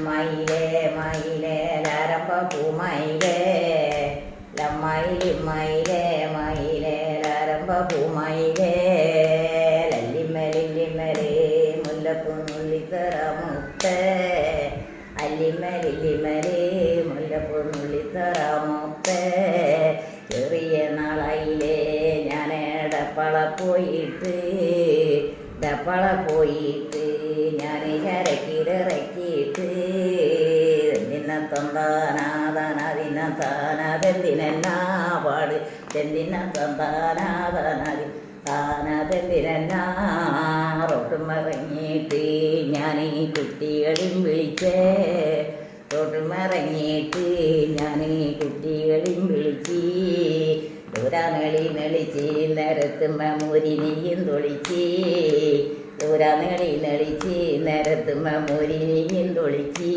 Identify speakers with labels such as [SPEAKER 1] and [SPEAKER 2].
[SPEAKER 1] മയിലേ മയിലേ ലാരംഭ പൂമയിലേ ലമ്മയിലി മയിലേ മയിലേ ലാരംഭ പൂമയിലേ ലല്ലിമലില്ലിമലേ മുല്ലപ്പൂ നുള്ളിത്തറ മുത്തേ അല്ലിമലില്ലിമലേ മുല്ലപ്പൂ നുള്ളിത്തറ മുത്തേ ചെറിയ നാളായിലേ ഞാൻ ഡപ്പള പോയിട്ട് ഞാൻ ചരക്കിലിറക്കിയിട്ട് താനാതെന്തിനാ പാട് താനാതെന്തിനാ റോട്ടുമിറങ്ങിയിട്ട് ഞാൻ ഈ കുട്ടികളും വിളിച്ചേ റോട്ടുമിറങ്ങിയിട്ട് ഞാൻ ഈ കുട്ടികളും വിളിച്ച് ദൂരാനളി നളിച്ച് നേരത്തുമ്മ മുരിനിയും തൊളിച്ച് ദൂരാനളി നളിച്ച് നേരത്തുമ്മ മുരിനിയും തൊളിച്ച്